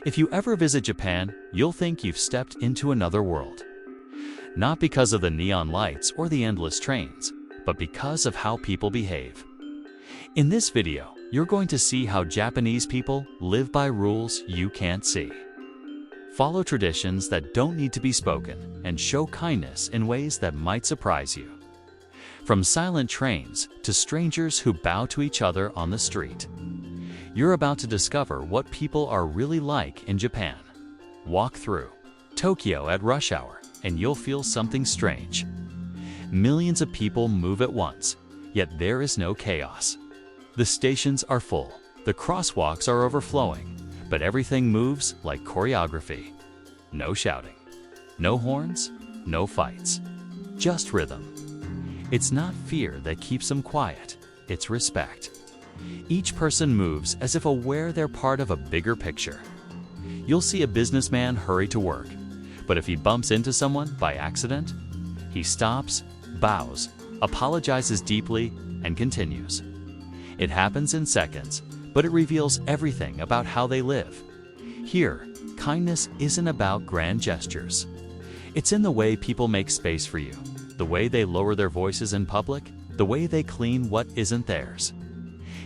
If you ever visit Japan, you'll think you've stepped into another world. Not because of the neon lights or the endless trains, but because of how people behave. In this video, you're going to see how Japanese people live by rules you can't see. Follow traditions that don't need to be spoken and show kindness in ways that might surprise you. From silent trains to strangers who bow to each other on the street. You're about to discover what people are really like in Japan. Walk through Tokyo at rush hour and you'll feel something strange. Millions of people move at once, yet there is no chaos. The stations are full, the crosswalks are overflowing, but everything moves like choreography. No shouting, no horns, no fights, just rhythm. It's not fear that keeps them quiet, it's respect. Each person moves as if aware they're part of a bigger picture. You'll see a businessman hurry to work, but if he bumps into someone by accident, he stops, bows, apologizes deeply, and continues. It happens in seconds, but it reveals everything about how they live. Here, kindness isn't about grand gestures. It's in the way people make space for you, the way they lower their voices in public, the way they clean what isn't theirs.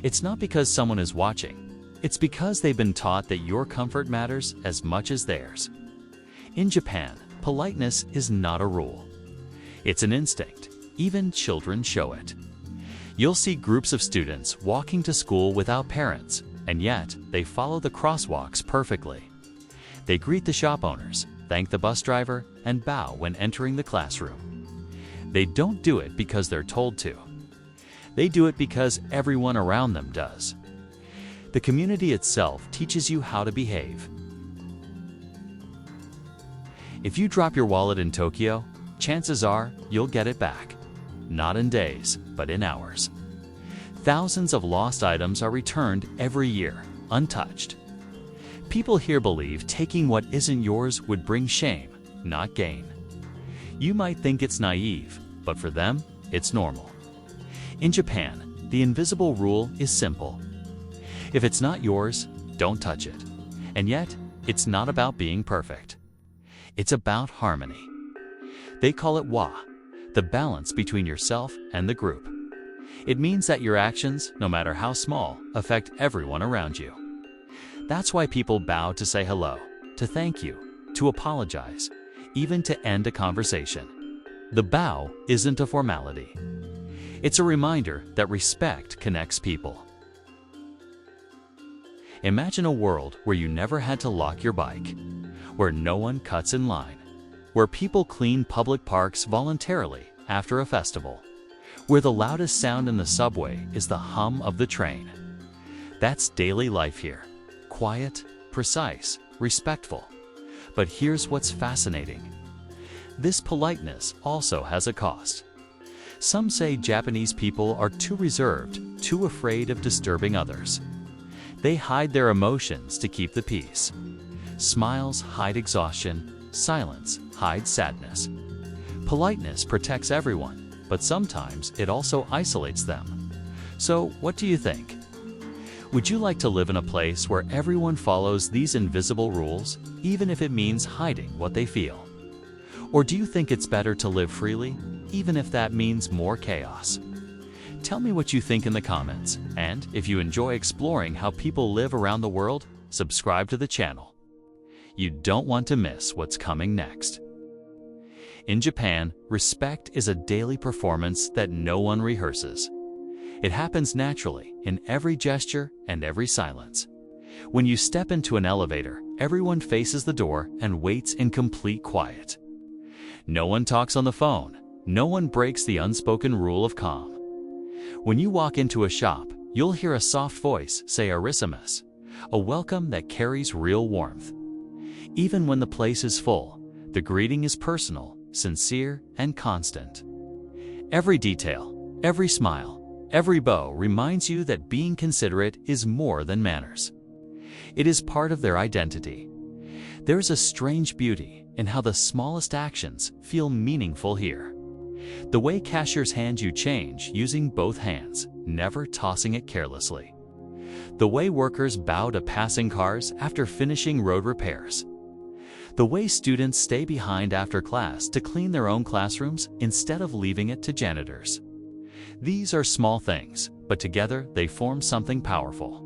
It's not because someone is watching, it's because they've been taught that your comfort matters as much as theirs. In Japan, politeness is not a rule. It's an instinct. Even children show it. You'll see groups of students walking to school without parents, and yet they follow the crosswalks perfectly. They greet the shop owners, thank the bus driver, and bow when entering the classroom. They don't do it because they're told to. They do it because everyone around them does. The community itself teaches you how to behave. If you drop your wallet in Tokyo, chances are you'll get it back. Not in days, but in hours. Thousands of lost items are returned every year, untouched. People here believe taking what isn't yours would bring shame, not gain. You might think it's naive, but for them, it's normal. In Japan, the invisible rule is simple. If it's not yours, don't touch it. And yet, it's not about being perfect. It's about harmony. They call it wa, the balance between yourself and the group. It means that your actions, no matter how small, affect everyone around you. That's why people bow to say hello, to thank you, to apologize, even to end a conversation. The bow isn't a formality. It's a reminder that respect connects people. Imagine a world where you never had to lock your bike, where no one cuts in line, where people clean public parks voluntarily after a festival, where the loudest sound in the subway is the hum of the train. That's daily life here. Quiet, precise, respectful. But here's what's fascinating. This politeness also has a cost. Some say Japanese people are too reserved, too afraid of disturbing others. They hide their emotions to keep the peace. Smiles hide exhaustion, silence hides sadness. Politeness protects everyone, but sometimes it also isolates them. So, what do you think? Would you like to live in a place where everyone follows these invisible rules, even if it means hiding what they feel? Or do you think it's better to live freely, even if that means more chaos? Tell me what you think in the comments, and if you enjoy exploring how people live around the world, subscribe to the channel. You don't want to miss what's coming next. In Japan, respect is a daily performance that no one rehearses. It happens naturally in every gesture and every silence. When you step into an elevator, everyone faces the door and waits in complete quiet. No one talks on the phone. No one breaks the unspoken rule of calm. When you walk into a shop, you'll hear a soft voice say "arisamas," a welcome that carries real warmth. Even when the place is full, the greeting is personal, sincere, and constant. Every detail, every smile, every bow reminds you that being considerate is more than manners. It is part of their identity. There's a strange beauty in how the smallest actions feel meaningful here. The way cashiers hand you change using both hands, never tossing it carelessly. The way workers bow to passing cars after finishing road repairs. The way students stay behind after class to clean their own classrooms instead of leaving it to janitors. These are small things, but together they form something powerful.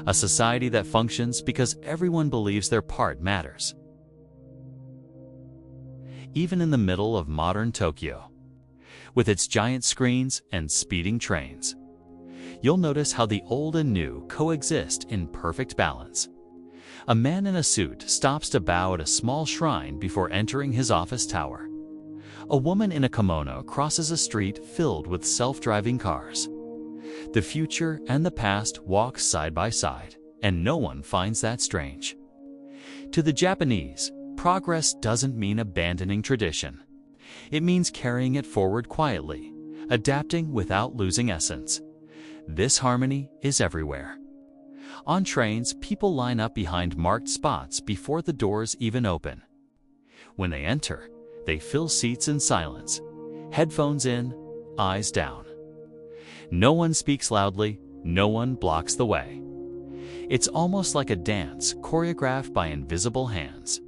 A society that functions because everyone believes their part matters. Even in the middle of modern Tokyo, with its giant screens and speeding trains, you'll notice how the old and new coexist in perfect balance. A man in a suit stops to bow at a small shrine before entering his office tower. A woman in a kimono crosses a street filled with self-driving cars. The future and the past walk side by side, and no one finds that strange. To the Japanese, progress doesn't mean abandoning tradition. It means carrying it forward quietly, adapting without losing essence. This harmony is everywhere. On trains, people line up behind marked spots before the doors even open. When they enter, they fill seats in silence, headphones in, eyes down. No one speaks loudly, no one blocks the way. It's almost like a dance choreographed by invisible hands.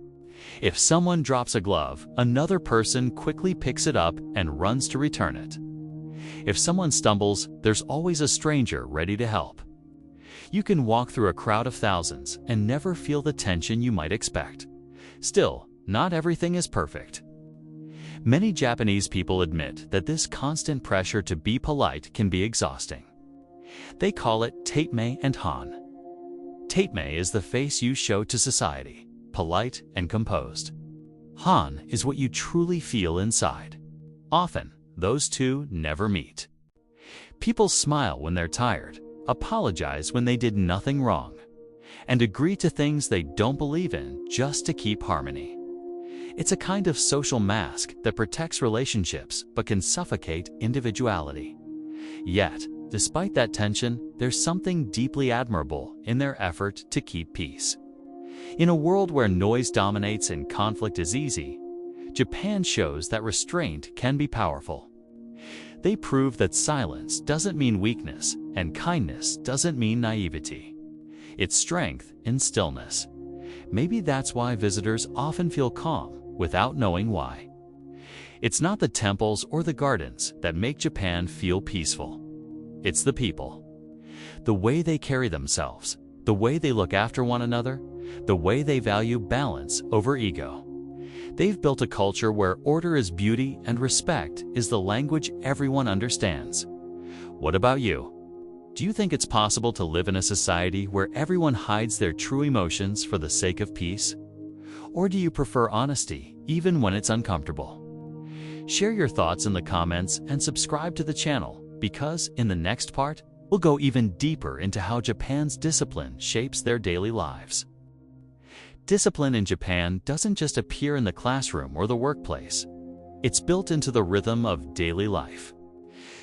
If someone drops a glove, another person quickly picks it up and runs to return it. If someone stumbles, there's always a stranger ready to help. You can walk through a crowd of thousands and never feel the tension you might expect. Still, not everything is perfect. Many Japanese people admit that this constant pressure to be polite can be exhausting. They call it taitmei and han. Taitmei is the face you show to society, polite and composed. Han is what you truly feel inside. Often, those two never meet. People smile when they're tired, apologize when they did nothing wrong, and agree to things they don't believe in just to keep harmony. It's a kind of social mask that protects relationships but can suffocate individuality. Yet, despite that tension, there's something deeply admirable in their effort to keep peace. In a world where noise dominates and conflict is easy, Japan shows that restraint can be powerful. They prove that silence doesn't mean weakness and kindness doesn't mean naivety. It's strength in stillness. Maybe that's why visitors often feel calm without knowing why. It's not the temples or the gardens that make Japan feel peaceful. It's the people. The way they carry themselves, the way they look after one another, the way they value balance over ego. They've built a culture where order is beauty and respect is the language everyone understands. What about you? Do you think it's possible to live in a society where everyone hides their true emotions for the sake of peace? Or do you prefer honesty, even when it's uncomfortable? Share your thoughts in the comments and subscribe to the channel, because in the next part, we'll go even deeper into how Japan's discipline shapes their daily lives. Discipline in Japan doesn't just appear in the classroom or the workplace. It's built into the rhythm of daily life.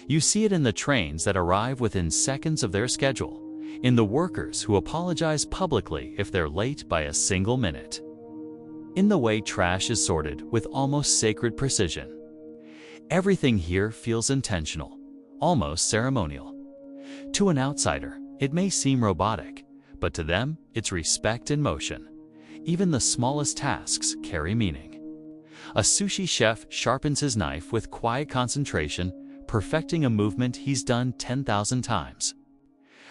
You see it in the trains that arrive within seconds of their schedule, in the workers who apologize publicly if they're late by a single minute, in the way trash is sorted with almost sacred precision. Everything here feels intentional, almost ceremonial. To an outsider, it may seem robotic, but to them, it's respect in motion. Even the smallest tasks carry meaning. A sushi chef sharpens his knife with quiet concentration, perfecting a movement he's done 10,000 times.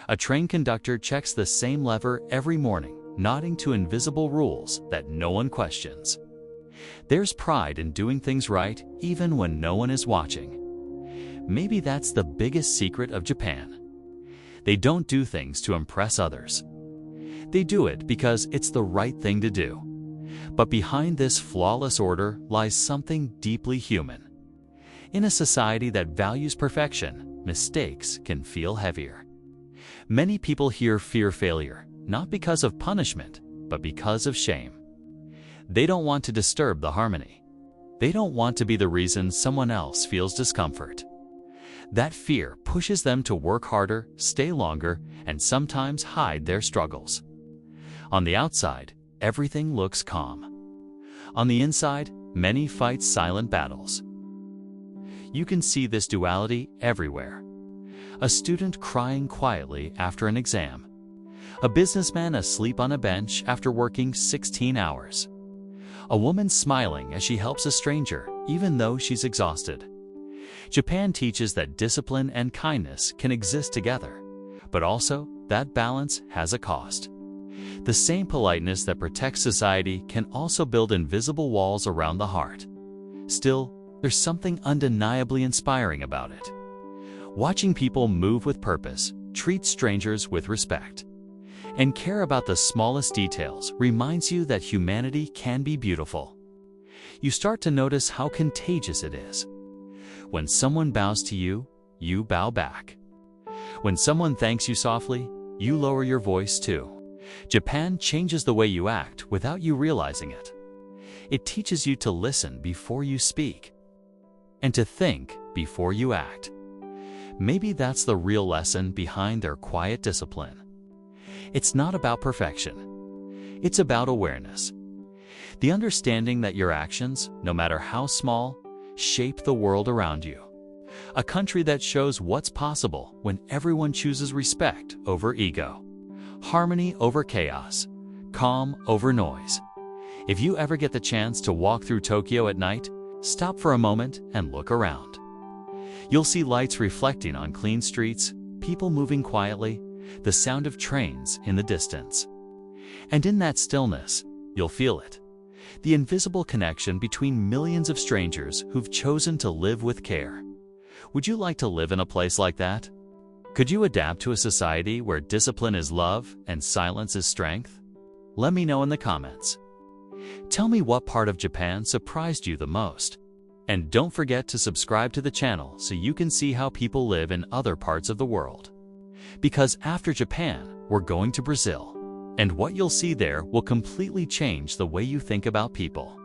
A train conductor checks the same lever every morning, nodding to invisible rules that no one questions. There's pride in doing things right, even when no one is watching. Maybe that's the biggest secret of Japan. They don't do things to impress others. They do it because it's the right thing to do. But behind this flawless order lies something deeply human. In a society that values perfection, mistakes can feel heavier. Many people here fear failure, not because of punishment, but because of shame. They don't want to disturb the harmony. They don't want to be the reason someone else feels discomfort. That fear pushes them to work harder, stay longer, and sometimes hide their struggles. On the outside, everything looks calm. On the inside, many fight silent battles. You can see this duality everywhere. A student crying quietly after an exam, A businessman asleep on a bench after working 16 hours. A woman smiling as she helps a stranger, even though she's exhausted. Japan teaches that discipline and kindness can exist together, but also that balance has a cost. The same politeness that protects society can also build invisible walls around the heart. Still, there's something undeniably inspiring about it. Watching people move with purpose, treat strangers with respect, and care about the smallest details reminds you that humanity can be beautiful. You start to notice how contagious it is. When someone bows to you, you bow back. When someone thanks you softly, you lower your voice too. Japan changes the way you act without you realizing it. It teaches you to listen before you speak, and to think before you act. Maybe that's the real lesson behind their quiet discipline. It's not about perfection. It's about awareness. The understanding that your actions, no matter how small, shape the world around you. A country that shows what's possible when everyone chooses respect over ego, harmony over chaos, calm over noise. If you ever get the chance to walk through Tokyo at night, stop for a moment and look around. You'll see lights reflecting on clean streets, people moving quietly, the sound of trains in the distance. And in that stillness, you'll feel it. The invisible connection between millions of strangers who've chosen to live with care. Would you like to live in a place like that? Could you adapt to a society where discipline is love and silence is strength? Let me know in the comments. Tell me what part of Japan surprised you the most. And don't forget to subscribe to the channel so you can see how people live in other parts of the world. Because after Japan, we're going to Brazil. And what you'll see there will completely change the way you think about people.